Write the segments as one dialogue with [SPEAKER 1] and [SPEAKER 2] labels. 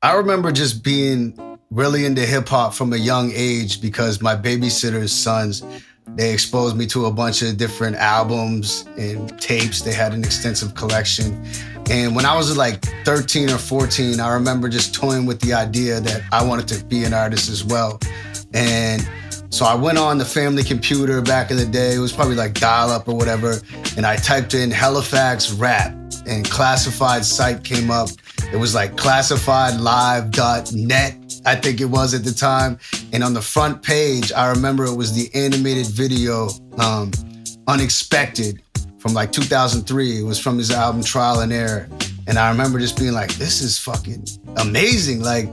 [SPEAKER 1] I remember just being really into hip hop from a young age because my babysitter's sons, they exposed me to a bunch of different albums and tapes. They had an extensive collection. And when I was like 13 or 14, I remember just toying with the idea that I wanted to be an artist as well. And so I went on the family computer back in the day. It was probably like dial-up or whatever. And I typed in Halifax rap and classified site came up. It was like classifiedlive.net, I think it was at the time. And on the front page, I remember it was the animated video, Unexpected, from like 2003. It was from his album Trial and Error. And I remember just being like, this is fucking amazing. Like,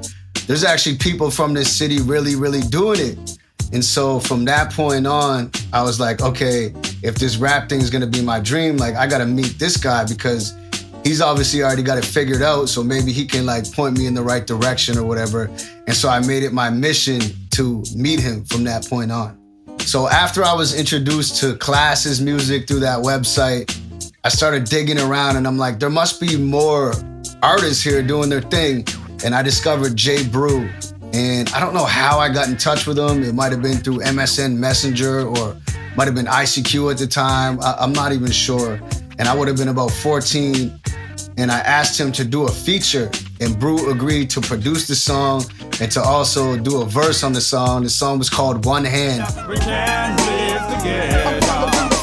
[SPEAKER 1] there's actually people from this city really, really doing it. And so from that point on, I was like, okay, if this rap thing is gonna be my dream, like I gotta meet this guy because he's obviously already got it figured out, so maybe he can like point me in the right direction or whatever. And so I made it my mission to meet him from that point on. So after I was introduced to Class's music through that website, I started digging around and I'm like, there must be more artists here doing their thing. And I discovered J. Brew. And I don't know how I got in touch with him. It might have been through MSN Messenger or might have been ICQ at the time. I'm not even sure. And I would have been about 14. And I asked him to do a feature, and Brew agreed to produce the song and to also do a verse on the song. The song was called One Hand.
[SPEAKER 2] We can live together.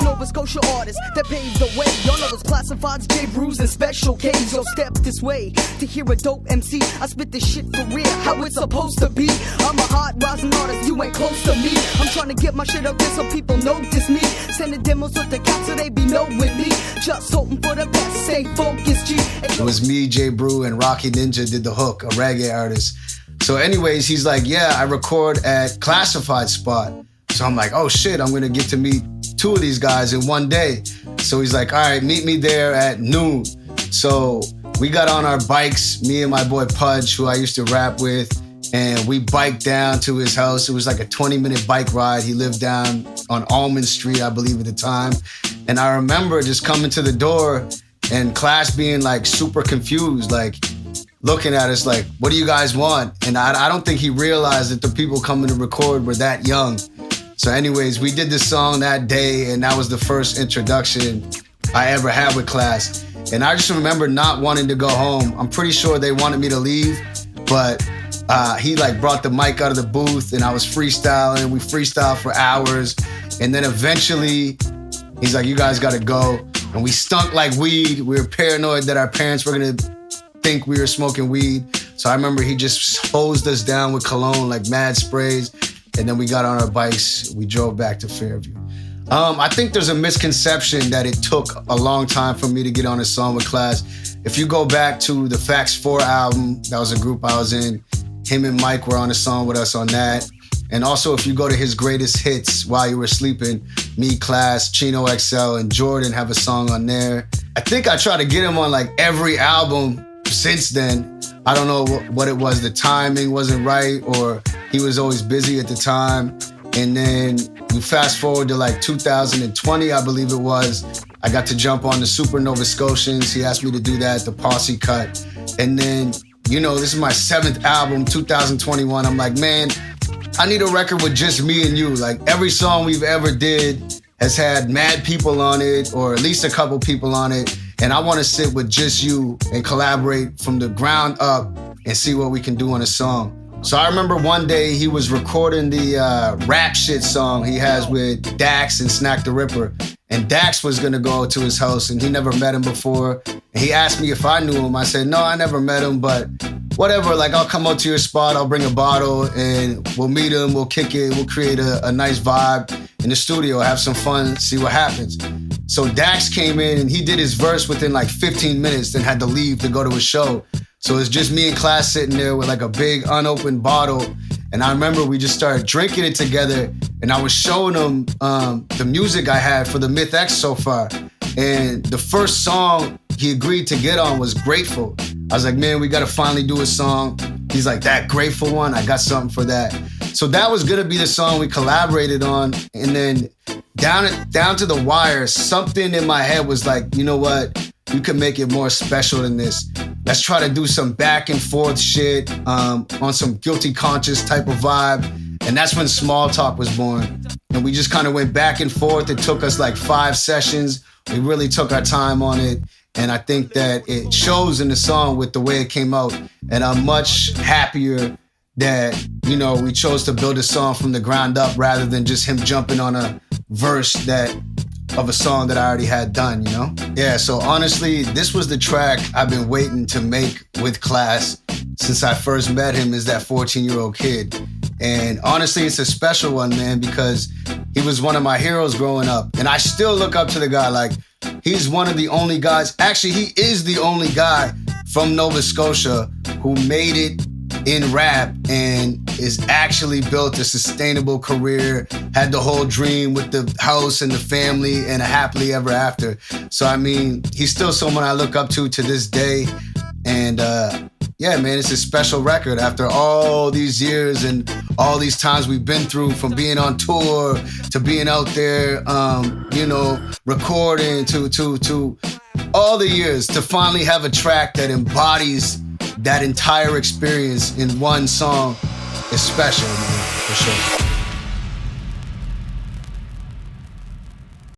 [SPEAKER 2] Nova Scotia artist that paved the way. Y'all know it's classifieds, J. Brews, and special K's. Yo, step this way to hear a dope MC. I spit this shit for real, how it's supposed to be. I'm a hot rising artist, you ain't close to me. I'm trying to get my shit up there so people notice me. Sending demos with the cats so they be knowing me. Just hoping for the best, stay focused, G.
[SPEAKER 1] It was me, J. Brew, and Rocky Ninja did the hook, a reggae artist. So anyways, he's like, yeah, I record at Classified Spot. So I'm like, oh shit, I'm gonna get to meet two of these guys in one day. So he's like, all right, meet me there at noon. So we got on our bikes, me and my boy Pudge, who I used to rap with, and we biked down to his house. It was like a 20-minute bike ride. He lived down on Almond Street, I believe at the time. And I remember just coming to the door and Class being like super confused, like looking at us like, what do you guys want? And I don't think he realized that the people coming to record were that young. So anyways, we did this song that day, and that was the first introduction I ever had with Class. And I just remember not wanting to go home. I'm pretty sure they wanted me to leave, but he like brought the mic out of the booth and I was freestyling. We freestyled for hours. And then eventually he's like, you guys gotta go. And we stunk like weed. We were paranoid that our parents were gonna think we were smoking weed. So I remember he just hosed us down with cologne, like mad sprays. And then we got on our bikes, we drove back to Fairview. I think there's a misconception that it took a long time for me to get on a song with Class. If you go back to the Facts 4 album, that was a group I was in, him and Mike were on a song with us on that. And also if you go to his greatest hits, While You Were Sleeping, me, Class, Chino XL, and Jordan have a song on there. I think I tried to get him on like every album since then. I don't know what it was, the timing wasn't right, or he was always busy at the time. And then you fast forward to like 2020, I believe it was. I got to jump on the Super Nova Scotians. He asked me to do that, the Posse cut. And then, you know, this is my 7th album, 2021. I'm like, man, I need a record with just me and you. Like every song we've ever did has had mad people on it, or at least a couple people on it. And I want to sit with just you and collaborate from the ground up and see what we can do on a song. So I remember one day he was recording the rap shit song he has with Dax and Snack the Ripper. And Dax was gonna go to his house and he never met him before. And he asked me if I knew him. I said, no, I never met him, but whatever, like I'll come up to your spot, I'll bring a bottle and we'll meet him, we'll kick it, we'll create a nice vibe in the studio, have some fun, see what happens. So Dax came in and he did his verse within like 15 minutes, then had to leave to go to a show. So it's just me and Class sitting there with like a big unopened bottle. And I remember we just started drinking it together and I was showing him the music I had for the Myth X so far. And the first song he agreed to get on was Grateful. I was like, man, we gotta finally do a song. He's like, that Grateful one, I got something for that. So that was gonna be the song we collaborated on. And then down to the wire, something in my head was like, you know what? You can make it more special than this. let's try to do some back and forth shit on some guilty conscious type of vibe. And that's when Small Talk was born. And we just kind of went back and forth. It took us like 5 sessions. We really took our time on it. And I think that it shows in the song with the way it came out. And I'm much happier that, you know, we chose to build a song from the ground up rather than just him jumping on a verse of a song that I already had done, you know? Yeah, so honestly, this was the track I've been waiting to make with Class since I first met him as that 14-year-old kid. And honestly, it's a special one, man, because he was one of my heroes growing up. And I still look up to the guy. Like, he's one of the only guys, actually, he is the only guy from Nova Scotia who made it in rap and is actually built a sustainable career, had the whole dream with the house and the family and a happily ever after. So, I mean, he's still someone I look up to this day. And yeah, man, it's a special record after all these years and all these times we've been through, from being on tour to being out there, you know, recording to all the years, to finally have a track that embodies that entire experience in one song is special, man, for sure.